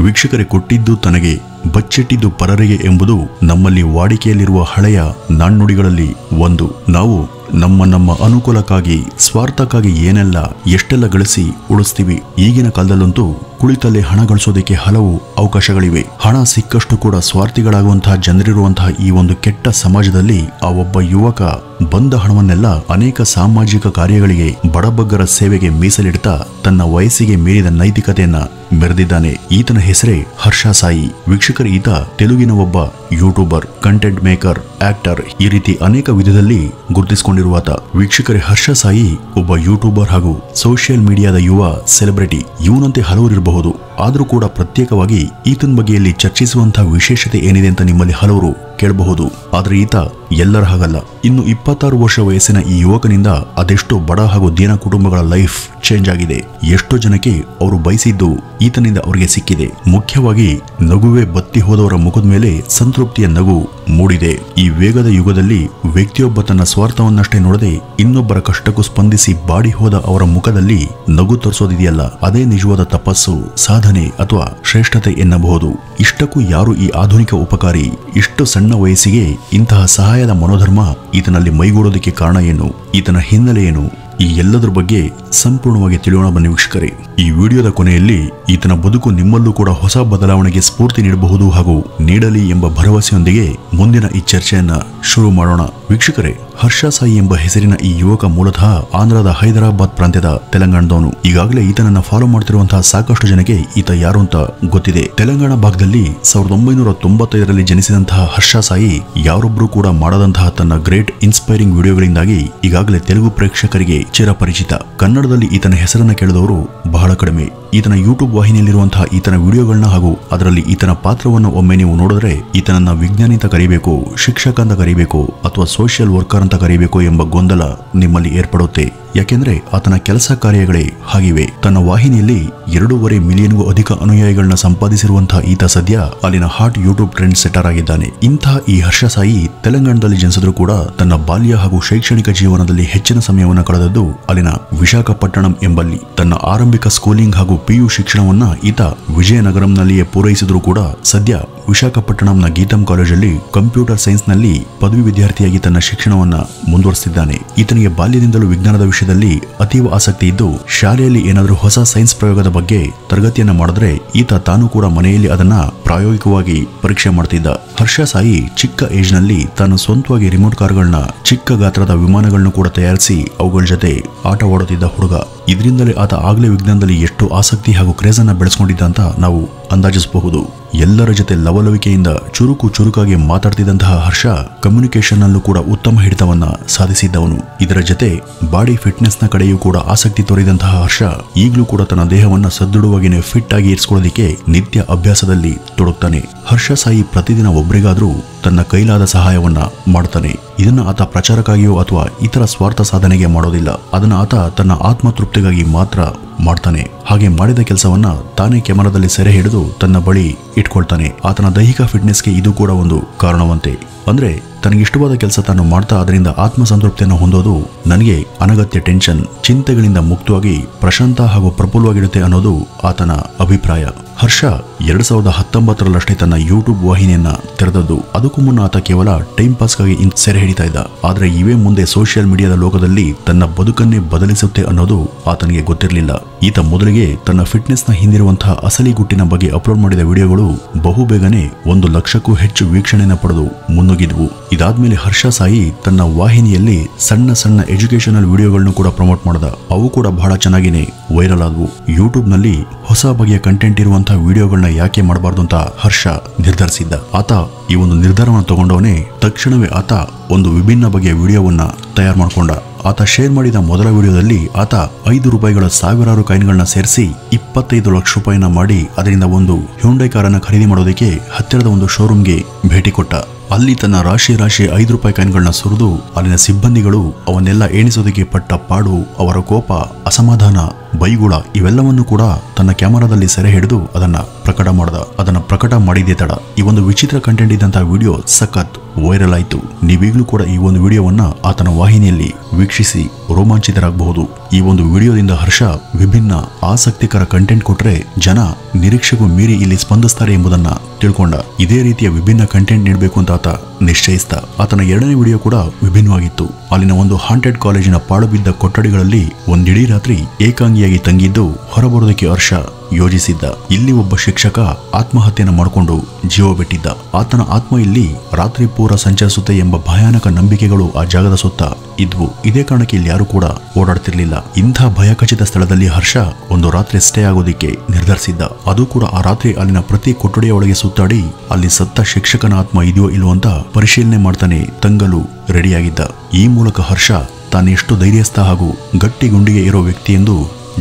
ವೀಕ್ಷಕರೇ, ಕೊಟ್ಟಿದ್ದು ತನಗೆ ಬಚ್ಚಿಟ್ಟಿದ್ದು ಪರರಿಗೆ ಎಂಬುದು ನಮ್ಮಲ್ಲಿ ವಾಡಿಕೆಯಲ್ಲಿರುವ ಹಳೆಯ ನಾಣ್ಣುಡಿಗಳಲ್ಲಿ ಒಂದು. ನಾವು ನಮ್ಮ ಅನುಕೂಲಕ್ಕಾಗಿ ಸ್ವಾರ್ಥಕ್ಕಾಗಿ ಏನೆಲ್ಲ ಎಷ್ಟೆಲ್ಲ ಗಳಿಸಿ ಉಳಿಸ್ತೀವಿ. ಈಗಿನ ಕಾಲದಲ್ಲಂತೂ ಕುಳಿತಲ್ಲೇ ಹಣ ಗಳಿಸೋದಕ್ಕೆ ಹಲವು ಅವಕಾಶಗಳಿವೆ. ಹಣ ಸಿಕ್ಕಷ್ಟು ಕೂಡ ಸ್ವಾರ್ಥಿಗಳಾಗುವಂತಹ ಜನರಿರುವಂತಹ ಈ ಒಂದು ಕೆಟ್ಟ ಸಮಾಜದಲ್ಲಿ ಆ ಒಬ್ಬ ಯುವಕ ಬಂದ ಹಣವನ್ನೆಲ್ಲ ಅನೇಕ ಸಾಮಾಜಿಕ ಕಾರ್ಯಗಳಿಗೆ, ಬಡಬಗ್ಗರ ಸೇವೆಗೆ ಮೀಸಲಿಡ್ತಾ ತನ್ನ ವಯಸ್ಸಿಗೆ ಮೀರಿದ ನೈತಿಕತೆಯನ್ನ ಮೆರೆದಿದ್ದಾನೆ. ಈತನ ಹೆಸರೇ ಹರ್ಷ ಸಾಯಿ. ವೀಕ್ಷಕರು, ಈತ ತೆಲುಗಿನ ಒಬ್ಬ ಯೂಟ್ಯೂಬರ್, ಕಂಟೆಂಟ್ ಮೇಕರ್, ಆಕ್ಟರ್, ಈ ರೀತಿ ಅನೇಕ ವಿಧದಲ್ಲಿ ಗುರುತಿಸಿಕೊಂಡಿರುವಾತ. ವೀಕ್ಷಕರೇ, ಹರ್ಷ ಸಾಯಿ ಒಬ್ಬ ಯೂಟ್ಯೂಬರ್ ಹಾಗೂ ಸೋಷಿಯಲ್ ಮೀಡಿಯಾದ ಯುವ ಸೆಲೆಬ್ರಿಟಿ. ಇವನಂತೆ ಹಲವರು ಇರಬಹುದು, ಆದರೂ ಕೂಡ ಪ್ರತ್ಯೇಕವಾಗಿ ಈತನ ಬಗ್ಗೆಯಲ್ಲಿ ಚರ್ಚಿಸುವಂತಹ ವಿಶೇಷತೆ ಏನಿದೆ ಅಂತ ನಿಮ್ಮಲ್ಲಿ ಹಲವರು ಕೇಳಬಹುದು. ಆದ್ರೆ ಈತ ಎಲ್ಲರ ಹಾಗಲ್ಲ. ಇನ್ನು 26 ವರ್ಷ ವಯಸ್ಸಿನ ಈ ಯುವಕನಿಂದ ಅದೆಷ್ಟೋ ಬಡ ಹಾಗೂ ದೀನ ಕುಟುಂಬಗಳ ಲೈಫ್ ಚೇಂಜ್ ಆಗಿದೆ. ಎಷ್ಟೋ ಜನಕ್ಕೆ ಅವರು ಬಯಸಿದ್ದು ಈತನಿಂದ ಅವರಿಗೆ ಸಿಕ್ಕಿದೆ. ಮುಖ್ಯವಾಗಿ ನಗುವೆ ಬತ್ತಿ ಹೋದವರ ಮುಖದ ಮೇಲೆ ಸಂತೃಪ್ತಿಯ ನಗು ಮೂಡಿದೆ. ಈ ವೇಗದ ಯುಗದಲ್ಲಿ ವ್ಯಕ್ತಿಯೊಬ್ಬ ತನ್ನ ಸ್ವಾರ್ಥವನ್ನಷ್ಟೇ ನೋಡದೆ ಇನ್ನೊಬ್ಬರ ಕಷ್ಟಕ್ಕೂ ಸ್ಪಂದಿಸಿ ಬಾಡಿ ಹೋದ ಅವರ ಮುಖದಲ್ಲಿ ನಗು ತೋರಿಸೋದಿದೆಯಲ್ಲ, ಅದೇ ನಿಜವಾದ ತಪಸ್ಸು, ಸಾಧನೆ ಅಥವಾ ಶ್ರೇಷ್ಠತೆ ಎನ್ನಬಹುದು. ಇಷ್ಟಕ್ಕೂ ಯಾರು ಈ ಆಧುನಿಕ ಉಪಕಾರಿ? ಇಷ್ಟು ಸಣ್ಣ ವಯಸ್ಸಿಗೆ ಇಂತಹ ಸಹಾಯದ ಮನೋಧರ್ಮ ಈತನಲ್ಲಿ ಮೈಗೂಡೋದಕ್ಕೆ ಕಾರಣ ಏನು? ಈತನ ಹಿನ್ನೆಲೆ ಏನು? ಈ ಎಲ್ಲದರ ಬಗ್ಗೆ ಸಂಪೂರ್ಣವಾಗಿ ತಿಳಿಯೋಣ ಬನ್ನಿ ವೀಕ್ಷಕರೇ. ಈ ವಿಡಿಯೋದ ಕೊನೆಯಲ್ಲಿ ಈತನ ಬದುಕು ನಿಮ್ಮಲ್ಲೂ ಕೂಡ ಹೊಸ ಬದಲಾವಣೆಗೆ ಸ್ಫೂರ್ತಿ ನೀಡಬಹುದು ಹಾಗೂ ನೀಡಲಿ ಎಂಬ ಭರವಸೆಯೊಂದಿಗೆ ಮುಂದಿನ ಈ ಚರ್ಚೆಯನ್ನ ಶುರು ಮಾಡೋಣ. ವೀಕ್ಷಕರೇ, ಹರ್ಷ ಸಾಯಿ ಎಂಬ ಹೆಸರಿನ ಈ ಯುವಕ ಮೂಲತಃ ಆಂಧ್ರದ ಹೈದರಾಬಾದ್ ಪ್ರಾಂತ್ಯದ ತೆಲಂಗಾಣದವನು. ಈಗಾಗಲೇ ಈತನನ್ನ ಫಾಲೋ ಮಾಡ್ತಿರುವಂತಹ ಸಾಕಷ್ಟು ಜನಕ್ಕೆ ಈತ ಯಾರು ಅಂತ ಗೊತ್ತಿದೆ. ತೆಲಂಗಾಣ ಭಾಗದಲ್ಲಿ 1995ರಲ್ಲಿ ಜನಿಸಿದಂತಹ ಹರ್ಷ ಸಾಯಿ ಯಾರೊಬ್ರು ಕೂಡ ಮಾಡದಂತಹ ತನ್ನ ಗ್ರೇಟ್ ಇನ್ಸ್ಪೈರಿಂಗ್ ವಿಡಿಯೋಗಳಿಂದಾಗಿ ಈಗಾಗಲೇ ತೆಲುಗು ಪ್ರೇಕ್ಷಕರಿಗೆ ಚಿರಪರಿಚಿತ. ಕನ್ನಡದಲ್ಲಿ ಈತನ ಹೆಸರನ್ನ ಕೇಳಿದವರು ಬಹಳ ಕಡಿಮೆ. ಈತನ ಯೂಟ್ಯೂಬ್ ವಾಹಿನಿಯಲ್ಲಿರುವಂತಹ ಈತನ ವಿಡಿಯೋಗಳನ್ನ ಹಾಗೂ ಅದರಲ್ಲಿ ಈತನ ಪಾತ್ರವನ್ನು ಒಮ್ಮೆ ನೀವು ನೋಡಿದ್ರೆ ಈತನನ್ನ ವಿಜ್ಞಾನಿ ಅಂತ ಕರೀಬೇಕು, ಶಿಕ್ಷಕ ಅಂತ ಕರೀಬೇಕು ಅಥವಾ ಸೋಷಿಯಲ್ ವರ್ಕರ್ ಅಂತ ಕರೀಬೇಕು ಎಂಬ ಗೊಂದಲ ನಿಮ್ಮಲ್ಲಿ ಏರ್ಪಡುತ್ತೆ. ಯಾಕೆಂದ್ರೆ ಆತನ ಕೆಲಸ ಕಾರ್ಯಗಳೇ ಹಾಗಿವೆ. ತನ್ನ ವಾಹಿನಿಯಲ್ಲಿ 2.5 ಮಿಲಿಯನ್ಗೂ ಅಧಿಕ ಅನುಯಾಯಿಗಳನ್ನ ಸಂಪಾದಿಸಿರುವಂತಹ ಈತ ಸದ್ಯ ಅಲ್ಲಿನ ಹಾಟ್ ಯೂಟ್ಯೂಬ್ ಟ್ರೆಂಡ್ ಸೆಟರ್ ಆಗಿದ್ದಾನೆ. ಇಂತಹ ಈ ಹರ್ಷ ಸಾಯಿ ತೆಲಂಗಾಣದಲ್ಲಿ ಜನಿಸಿದ್ರು ಕೂಡ ತನ್ನ ಬಾಲ್ಯ ಹಾಗೂ ಶೈಕ್ಷಣಿಕ ಜೀವನದಲ್ಲಿ ಹೆಚ್ಚಿನ ಸಮಯವನ್ನು ಕಳೆದದ್ದು ಅಲ್ಲಿನ ವಿಶಾಖಪಟ್ಟಣಂ ಎಂಬಲ್ಲಿ. ತನ್ನ ಆರಂಭಿಕ ಸ್ಕೂಲಿಂಗ್ ಹಾಗೂ PU ಶಿಕ್ಷಣವನ್ನ ಈತ ವಿಜಯನಗರಂನಲ್ಲಿಯೇ ಪೂರೈಸಿದ್ರು ಕೂಡ ಸದ್ಯ ವಿಶಾಖಪಟ್ಟಣಂನ ಗೀತಂ ಕಾಲೇಜಲ್ಲಿ ಕಂಪ್ಯೂಟರ್ ಸೈನ್ಸ್ ನಲ್ಲಿ ಪದವಿ ವಿದ್ಯಾರ್ಥಿಯಾಗಿ ತನ್ನ ಶಿಕ್ಷಣವನ್ನ ಮುಂದುವರಿಸಿದ್ದಾನೆ. ಈತನಿಗೆ ಬಾಲ್ಯದಿಂದಲೂ ವಿಜ್ಞಾನದ ವಿಷಯದಲ್ಲಿ ಅತೀವ ಆಸಕ್ತಿ ಇದ್ದು ಶಾಲೆಯಲ್ಲಿ ಏನಾದರೂ ಹೊಸ ಸೈನ್ಸ್ ಪ್ರಯೋಗದ ಬಗ್ಗೆ ತರಗತಿಯನ್ನ ಮಾಡಿದ್ರೆ ಈತ ತಾನು ಕೂಡ ಮನೆಯಲ್ಲಿ ಅದನ್ನ ಪ್ರಾಯೋಗಿಕವಾಗಿ ಪರೀಕ್ಷೆ ಮಾಡ್ತಿದ್ದ. ಹರ್ಷ ಸಾಯಿ ಚಿಕ್ಕ ಏಜ್ ನಲ್ಲಿ ತಾನು ಸ್ವಂತವಾಗಿ ರಿಮೋಟ್ ಕಾರ್ಗಳನ್ನ, ಚಿಕ್ಕ ಗಾತ್ರದ ವಿಮಾನಗಳನ್ನು ಕೂಡ ತಯಾರಿಸಿ ಅವುಗಳ ಜೊತೆ ಆಟವಾಡುತ್ತಿದ್ದ ಹುಡುಗ. ಇದರಿಂದಲೇ ಆತ ಆಗ್ಲೇ ವಿಜ್ಞಾನದಲ್ಲಿ ಎಷ್ಟು ಆಸಕ್ತಿ ಹಾಗೂ ಕ್ರೇಜ್ ಅನ್ನ ಬೆಳೆಸ್ಕೊಂಡಿದ್ದ ಅಂತ ನಾವು ಅಂದಾಜಿಸಬಹುದು. ಎಲ್ಲರ ಜೊತೆ ಲವಲವಿಕೆಯಿಂದ ಚುರುಕಾಗಿ ಮಾತಾಡ್ತಿದ್ದಂತಹ ಹರ್ಷ ಕಮ್ಯುನಿಕೇಶನ್ ನಲ್ಲೂ ಕೂಡ ಉತ್ತಮ ಹಿಡಿತವನ್ನ ಸಾಧಿಸಿದ್ದವನು. ಇದರ ಜೊತೆ ಬಾಡಿ ಫಿಟ್ನೆಸ್ ನ ಕಡೆಯೂ ಕೂಡ ಆಸಕ್ತಿ ತೋರಿದಂತಹ ಹರ್ಷ ಈಗಲೂ ಕೂಡ ತನ್ನ ದೇಹವನ್ನ ಸದೃಢವಾಗಿನೇ ಫಿಟ್ ಆಗಿ ಇರಿಸಿಕೊಳ್ಳೋದಕ್ಕೆ ನಿತ್ಯ ಅಭ್ಯಾಸದಲ್ಲಿ ತೊಡಗ್ತಾನೆ. ಹರ್ಷ ಸಾಯಿ ಪ್ರತಿದಿನ ಒಬ್ಬರಿಗಾದ್ರೂ ತನ್ನ ಕೈಲಾದ ಸಹಾಯವನ್ನ ಮಾಡ್ತಾನೆ. ಇದನ್ನ ಆತ ಪ್ರಚಾರಕ್ಕಾಗಿಯೋ ಅಥವಾ ಇತರ ಸ್ವಾರ್ಥ ಸಾಧನೆಗೆ ಮಾಡೋದಿಲ್ಲ. ಅದನ್ನ ಆತ ತನ್ನ ಆತ್ಮತೃಪ್ತಿಗಾಗಿ ಮಾತ್ರ ಮಾಡ್ತಾನೆ. ಹಾಗೆ ಮಾಡಿದ ಕೆಲಸವನ್ನ ತಾನೇ ಕ್ಯಾಮರಾದಲ್ಲಿ ಸೆರೆ ಹಿಡಿದು ತನ್ನ ಬಳಿ ಇಟ್ಕೊಳ್ತಾನೆ. ಆತನ ದೈಹಿಕ ಫಿಟ್ನೆಸ್ಗೆ ಇದು ಕೂಡ ಒಂದು ಕಾರಣವಂತೆ. ಅಂದ್ರೆ ತನಗಿಷ್ಟವಾದ ಕೆಲಸ ತಾನು ಮಾಡ್ತಾ ಅದರಿಂದ ಆತ್ಮಸಂತೃಪ್ತಿಯನ್ನು ಹೊಂದೋದು ನನಗೆ ಅನಗತ್ಯ ಟೆನ್ಷನ್, ಚಿಂತೆಗಳಿಂದ ಮುಕ್ತವಾಗಿ ಪ್ರಶಾಂತ ಹಾಗೂ ಪ್ರಫುಲ್ಲವಾಗಿರುತ್ತೆ ಅನ್ನೋದು ಆತನ ಅಭಿಪ್ರಾಯ. ಹರ್ಷ 2019ರಲ್ಲಷ್ಟೇ ತನ್ನ ಯೂಟ್ಯೂಬ್ ವಾಹಿನಿಯನ್ನ ತೆರೆದದ್ದು. ಅದಕ್ಕೂ ಮುನ್ನ ಆತ ಕೇವಲ ಟೈಮ್ ಪಾಸ್ಗಾಗಿ ಸೆರೆ ಹಿಡಿತಾ ಇದ್ದ. ಆದ್ರೆ ಇವೇ ಮುಂದೆ ಸೋಷಿಯಲ್ ಮೀಡಿಯಾದ ಲೋಕದಲ್ಲಿ ತನ್ನ ಬದುಕನ್ನೇ ಬದಲಿಸುತ್ತೆ ಅನ್ನೋದು ಆತನಿಗೆ ಗೊತ್ತಿರಲಿಲ್ಲ. ಈತ ಮೊದಲಿಗೆ ತನ್ನ ಫಿಟ್ನೆಸ್ ನ ಹಿಂದಿರುವಂತಹ ಅಸಲಿ ಗುಟ್ಟಿನ ಬಗ್ಗೆ ಅಪ್ಲೋಡ್ ಮಾಡಿದ ವಿಡಿಯೋಗಳು ಬಹುಬೇಗನೆ 1 ಲಕ್ಷಕ್ಕೂ ಹೆಚ್ಚು ವೀಕ್ಷಣೆಯನ್ನು ಪಡೆದು ಮುನ್ನುಗ್ಗಿದ್ವು. ಇದಾದ್ಮೇಲೆ ಹರ್ಷ ಸಾಯಿ ತನ್ನ ವಾಹಿನಿಯಲ್ಲಿ ಸಣ್ಣ ಎಜುಕೇಶನಲ್ ವಿಡಿಯೋಗಳನ್ನು ಕೂಡ ಪ್ರಮೋಟ್ ಮಾಡಿದ. ಅವು ಕೂಡ ಬಹಳ ಚೆನ್ನಾಗಿನೇ ವೈರಲ್ ಆದವು. ಯೂಟ್ಯೂಬ್ ನಲ್ಲಿ ಹೊಸ ಬಗೆಯ ಕಂಟೆಂಟ್ ಇರುವಂತಹ ವಿಡಿಯೋಗಳನ್ನ ಯಾಕೆ ಮಾಡಬಾರ್ದು ಅಂತ ಹರ್ಷ ನಿರ್ಧರಿಸಿದ್ದ. ಆತ ಈ ಒಂದು ನಿರ್ಧಾರವನ್ನು ತಗೊಂಡವನೇ ತಕ್ಷಣವೇ ಆತ ಒಂದು ವಿಭಿನ್ನ ಬಗೆಯ ವಿಡಿಯೋವನ್ನ ತಯಾರು ಮಾಡಿಕೊಂಡ. ಆತ ಶೇರ್ ಮಾಡಿದ ಮೊದಲ ವಿಡಿಯೋದಲ್ಲಿ ಆತ 5 ರೂಪಾಯಿಗಳ ಸಾವಿರಾರು ಕಾಯಿನ್ಗಳನ್ನ ಸೇರಿಸಿ 25 ಲಕ್ಷ ರೂಪಾಯಿನ ಮಾಡಿ ಅದರಿಂದ ಒಂದು ಹ್ಯುಂಡೈ ಕಾರನ್ನ ಖರೀದಿ ಮಾಡೋದಕ್ಕೆ ಹತ್ತಿರದ ಒಂದು ಶೋರೂಮ್ಗೆ ಭೇಟಿ ಕೊಟ್ಟ. ಅಲ್ಲಿ ತನ್ನ ರಾಶಿ 5 ರೂಪಾಯಿ ಕಾಯಿನ್ಗಳನ್ನ ಸುರಿದು ಅಲ್ಲಿನ ಸಿಬ್ಬಂದಿಗಳು ಅವನ್ನೆಲ್ಲ ಎಣಿಸೋದಕ್ಕೆ ಪಟ್ಟ ಪಾಡು, ಅವರ ಕೋಪ, ಅಸಮಾಧಾನ, ಬೈಗುಳ ಇವೆಲ್ಲವನ್ನು ಕೂಡ ತನ್ನ ಕ್ಯಾಮರಾದಲ್ಲಿ ಸೆರೆ ಹಿಡಿದು ಅದನ್ನ ಪ್ರಕಟ ಮಾಡಿದೆ ತಡ. ಈ ಒಂದು ವಿಚಿತ್ರ ಕಂಟೆಂಟ್ ಇದ್ದಂತಹ ವಿಡಿಯೋ ಸಖತ್ ವೈರಲ್ ಆಯ್ತು. ನೀವೀಗಲೂ ಕೂಡ ಈ ಒಂದು ವಿಡಿಯೋವನ್ನ ಆತನ ವಾಹಿನಿಯಲ್ಲಿ ವೀಕ್ಷಿಸಿ ರೋಮಾಂಚಿತರಾಗಬಹುದು. ಈ ಒಂದು ವಿಡಿಯೋದಿಂದ ಹರ್ಷ ವಿಭಿನ್ನ ಆಸಕ್ತಿಕರ ಕಂಟೆಂಟ್ ಕೊಟ್ರೆ ಜನ ನಿರೀಕ್ಷೆಗೂ ಮೀರಿ ಇಲ್ಲಿ ಸ್ಪಂದಿಸ್ತಾರೆ ಎಂಬುದನ್ನ ತಿಳ್ಕೊಂಡ. ಇದೇ ರೀತಿಯ ವಿಭಿನ್ನ ಕಂಟೆಂಟ್ ನೀಡಬೇಕು ಅಂತ ಆತ ನಿಶ್ಚಯಿಸಿದ. ಆತನ 2ನೇ ವಿಡಿಯೋ ಕೂಡ ವಿಭಿನ್ನವಾಗಿತ್ತು. ಅಲ್ಲಿನ ಒಂದು ಹಾಂಟೆಡ್ ಕಾಲೇಜಿನ ಪಾಳು ಬಿದ್ದ ಕೊಠಡಿಗಳಲ್ಲಿ ಒಂದಿಡೀ ರಾತ್ರಿ ಏಕಾಂಗಿಯಾಗಿ ತಂಗಿದ್ದು ಹೊರಬರೋದಕ್ಕೆ ಹರ್ಷ ಯೋಜಿಸಿದ್ದ. ಇಲ್ಲಿ ಒಬ್ಬ ಶಿಕ್ಷಕ ಆತ್ಮಹತ್ಯೆಯನ್ನು ಮಾಡಿಕೊಂಡು ಜೀವ ಬಿಟ್ಟಿದ್ದ. ಆತನ ಆತ್ಮ ಇಲ್ಲಿ ರಾತ್ರಿ ಪೂರ ಸಂಚರಿಸುತ್ತೆ ಎಂಬ ಭಯಾನಕ ನಂಬಿಕೆಗಳು ಆ ಜಾಗದ ಸುತ್ತ ಇದ್ವು. ಇದೇ ಕಾರಣಕ್ಕೆ ಇಲ್ಲಿ ಯಾರು ಕೂಡ ಓಡಾಡ್ತಿರ್ಲಿಲ್ಲ. ಇಂಥ ಭಯಖಚಿತ ಸ್ಥಳದಲ್ಲಿ ಹರ್ಷ ಒಂದು ರಾತ್ರಿ ಸ್ಟೇ ಆಗೋದಿಕ್ಕೆ ನಿರ್ಧರಿಸಿದ್ದ. ಅದು ಕೂಡ ಆ ರಾತ್ರಿ ಅಲ್ಲಿನ ಪ್ರತಿ ಕೊಠಡಿಯ ಒಳಗೆ ಸುತ್ತಾಡಿ ಅಲ್ಲಿ ಸತ್ತ ಶಿಕ್ಷಕನ ಆತ್ಮ ಇದೆಯೋ ಇಲ್ವೋ ಅಂತ ಪರಿಶೀಲನೆ ಮಾಡ್ತಾನೆ ತಂಗಲು ರೆಡಿಯಾಗಿದ್ದ. ಈ ಮೂಲಕ ಹರ್ಷ ತಾನೆಷ್ಟು ಧೈರ್ಯಸ್ಥ ಹಾಗೂ ಗಟ್ಟಿ ಗುಂಡಿಗೆ ಇರೋ ವ್ಯಕ್ತಿ ಎಂದು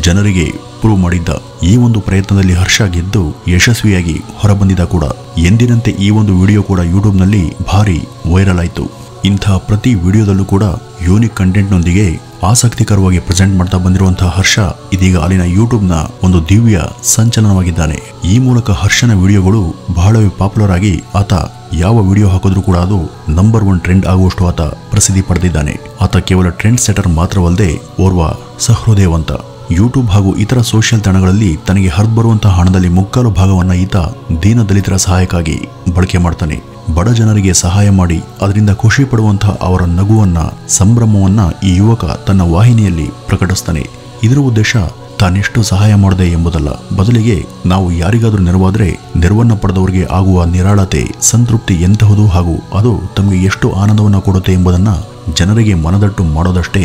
ಜನರಿಗೆ ಪ್ರೂವ್ ಮಾಡಿದ್ದ. ಈ ಒಂದು ಪ್ರಯತ್ನದಲ್ಲಿ ಹರ್ಷ ಗೆದ್ದು ಯಶಸ್ವಿಯಾಗಿ ಹೊರಬಂದಿದ್ದ ಕೂಡ. ಎಂದಿನಂತೆ ಈ ಒಂದು ವಿಡಿಯೋ ಕೂಡ ಯೂಟ್ಯೂಬ್ನಲ್ಲಿ ಭಾರಿ ವೈರಲ್ ಆಯಿತು. ಇಂಥ ಪ್ರತಿ ವಿಡಿಯೋದಲ್ಲೂ ಕೂಡ ಯೂನಿಕ್ ಕಂಟೆಂಟ್ನೊಂದಿಗೆ ಆಸಕ್ತಿಕರವಾಗಿ ಪ್ರೆಸೆಂಟ್ ಮಾಡ್ತಾ ಬಂದಿರುವಂತಹ ಹರ್ಷ ಇದೀಗ ಅಲ್ಲಿನ ಯೂಟ್ಯೂಬ್ನ ಒಂದು ದಿವ್ಯ ಸಂಚಲನವಾಗಿದ್ದಾನೆ. ಈ ಮೂಲಕ ಹರ್ಷನ ವಿಡಿಯೋಗಳು ಬಹಳವೇ ಪಾಪ್ಯುಲರ್ ಆಗಿ ಆತ ಯಾವ ವಿಡಿಯೋ ಹಾಕಿದ್ರೂ ಕೂಡ ಅದು ನಂಬರ್ 1 ಟ್ರೆಂಡ್ ಆಗುವಷ್ಟು ಆತ ಪ್ರಸಿದ್ಧಿ ಪಡೆದಿದ್ದಾನೆ. ಆತ ಕೇವಲ ಟ್ರೆಂಡ್ ಸೆಟರ್ ಮಾತ್ರವಲ್ಲದೆ ಓರ್ವ ಸಹೃದಯವಂತ. ಯೂಟ್ಯೂಬ್ ಹಾಗೂ ಇತರ ಸೋಷಿಯಲ್ ತಾಣಗಳಲ್ಲಿ ತನಗೆ ಹರಿದುಬರುವಂತಹ ಹಣದಲ್ಲಿ ಮುಕ್ಕಾಲು ಭಾಗವನ್ನ ಈತ ದೀನ ದಲಿತರ ಸಹಾಯಕ್ಕಾಗಿ ಬಳಕೆ ಮಾಡ್ತಾನೆ. ಬಡ ಜನರಿಗೆ ಸಹಾಯ ಮಾಡಿ ಅದರಿಂದ ಖುಷಿ ಪಡುವಂತಹ ಅವರ ನಗುವನ್ನ, ಸಂಭ್ರಮವನ್ನ ಈ ಯುವಕ ತನ್ನ ವಾಹಿನಿಯಲ್ಲಿ ಪ್ರಕಟಿಸ್ತಾನೆ. ಇದರ ಉದ್ದೇಶ ತಾನೆಷ್ಟು ಸಹಾಯ ಮಾಡಿದೆ ಎಂಬುದಲ್ಲ, ಬದಲಿಗೆ ನಾವು ಯಾರಿಗಾದ್ರೂ ನೆರವಾದ್ರೆ ನೆರವನ್ನ ಪಡೆದವರಿಗೆ ಆಗುವ ನಿರಾಳತೆ, ಸಂತೃಪ್ತಿ ಎಂತಹುದು ಹಾಗೂ ಅದು ತಮಗೆ ಎಷ್ಟು ಆನಂದವನ್ನ ಕೊಡುತ್ತೆ ಎಂಬುದನ್ನ ಜನರಿಗೆ ಮನದಟ್ಟು ಮಾಡೋದಷ್ಟೇ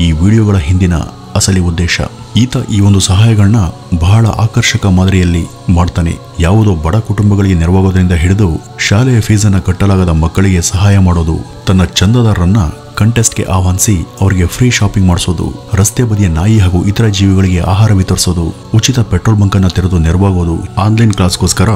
ಈ ವಿಡಿಯೋಗಳ ಹಿಂದಿನ ಅಸಲಿ ಉದ್ದೇಶ. ಈತ ಈ ಒಂದು ಸಹಾಯಗಳನ್ನ ಬಹಳ ಆಕರ್ಷಕ ಮಾದರಿಯಲ್ಲಿ ಮಾಡ್ತಾನೆ. ಯಾವುದೋ ಬಡ ಕುಟುಂಬಗಳಿಗೆ ನೆರವಾಗೋದ್ರಿಂದ ಹಿಡಿದು ಶಾಲೆಯ ಫೀಸನ್ನ ಕಟ್ಟಲಾಗದ ಮಕ್ಕಳಿಗೆ ಸಹಾಯ ಮಾಡೋದು, ತನ್ನ ಚಂದಾದಾರರನ್ನ ಕಂಟೆಸ್ಟ್ಗೆ ಆಹ್ವಾನಿಸಿ ಅವರಿಗೆ ಫ್ರೀ ಶಾಪಿಂಗ್ ಮಾಡಿಸೋದು, ರಸ್ತೆ ಬದಿಯ ನಾಯಿ ಹಾಗೂ ಇತರ ಜೀವಿಗಳಿಗೆ ಆಹಾರ ವಿತರಿಸೋದು, ಉಚಿತ ಪೆಟ್ರೋಲ್ ಬಂಕ್ ಅನ್ನ ತೆರೆದು ನೆರವಾಗೋದು, ಆನ್ಲೈನ್ ಕ್ಲಾಸ್ಗೋಸ್ಕರ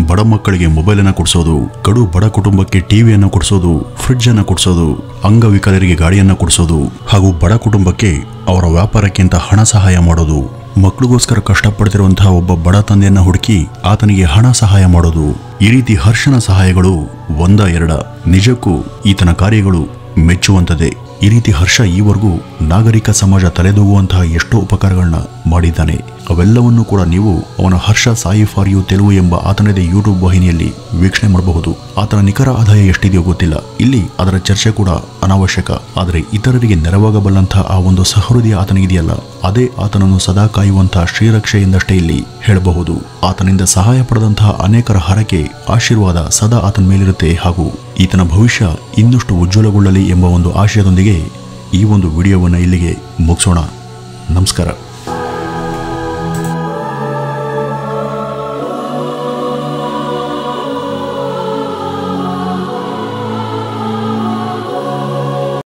ಬಡ ಮಕ್ಕಳಿಗೆ ಮೊಬೈಲ್ ಅನ್ನ ಕೊಡಿಸೋದು, ಕಡು ಬಡ ಕುಟುಂಬಕ್ಕೆ ಟಿವಿಯನ್ನು ಕೊಡಿಸೋದು, ಫ್ರಿಡ್ಜ್ ಅನ್ನ ಕೊಡಿಸೋದು, ಅಂಗವಿಕಲರಿಗೆ ಗಾಡಿಯನ್ನ ಕೊಡಿಸೋದು ಹಾಗೂ ಬಡ ಕುಟುಂಬಕ್ಕೆ ಅವರ ವ್ಯಾಪಾರಕ್ಕೆ ಅಂತ ಹಣ ಸಹಾಯ ಮಾಡೋದು, ಮಕ್ಕಳಿಗೋಸ್ಕರ ಕಷ್ಟಪಡ್ತಿರುವಂತಹ ಒಬ್ಬ ಬಡ ತಂದೆಯನ್ನ ಹುಡುಕಿ ಆತನಿಗೆ ಹಣ ಸಹಾಯ ಮಾಡೋದು. ಈ ರೀತಿ ಹರ್ಷನ ಸಹಾಯಗಳು 1-2 ನಿಜಕ್ಕೂ ಈತನ ಕಾರ್ಯಗಳು ಮೆಚ್ಚುವಂತದೆ. ಈ ರೀತಿ ಹರ್ಷ ಈವರೆಗೂ ನಾಗರಿಕ ಸಮಾಜ ತಲೆದೂಗುವಂತಹ ಎಷ್ಟೋ ಉಪಕಾರಗಳನ್ನ ಮಾಡಿದ್ದಾನೆ. ಅವೆಲ್ಲವನ್ನೂ ಕೂಡ ನೀವು ಅವನ ಹರ್ಷ ಸಾಯಿ ಫಾರ್ ಯು ತೆಲುಗು ಎಂಬ ಆತನದೇ ಯೂಟ್ಯೂಬ್ ವಾಹಿನಿಯಲ್ಲಿ ವೀಕ್ಷಣೆ ಮಾಡಬಹುದು. ಆತನ ನಿಖರ ಆದಾಯ ಎಷ್ಟಿದೆಯೋ ಗೊತ್ತಿಲ್ಲ, ಇಲ್ಲಿ ಅದರ ಚರ್ಚೆ ಕೂಡ ಅನಾವಶ್ಯಕ. ಆದರೆ ಇತರರಿಗೆ ನೆರವಾಗಬಲ್ಲಂತಹ ಆ ಒಂದು ಸಹೃದಯ ಆತನಿಗಿದೆಯಲ್ಲ, ಅದೇ ಆತನನ್ನು ಸದಾ ಕಾಯುವಂತಹ ಶ್ರೀರಕ್ಷೆ ಎಂದಷ್ಟೇ ಇಲ್ಲಿ ಹೇಳಬಹುದು. ಆತನಿಂದ ಸಹಾಯ ಪಡೆದಂತಹ ಅನೇಕರ ಹರಕೆ, ಆಶೀರ್ವಾದ ಸದಾ ಆತನ ಮೇಲಿರುತ್ತೆ ಹಾಗೂ ಈತನ ಭವಿಷ್ಯ ಇನ್ನಷ್ಟು ಉಜ್ವಲಗೊಳ್ಳಲಿ ಎಂಬ ಒಂದು ಆಶಯದೊಂದಿಗೆ ಈ ಒಂದು ವಿಡಿಯೋವನ್ನು ಇಲ್ಲಿಗೆ ಮುಗಿಸೋಣ. ನಮಸ್ಕಾರ.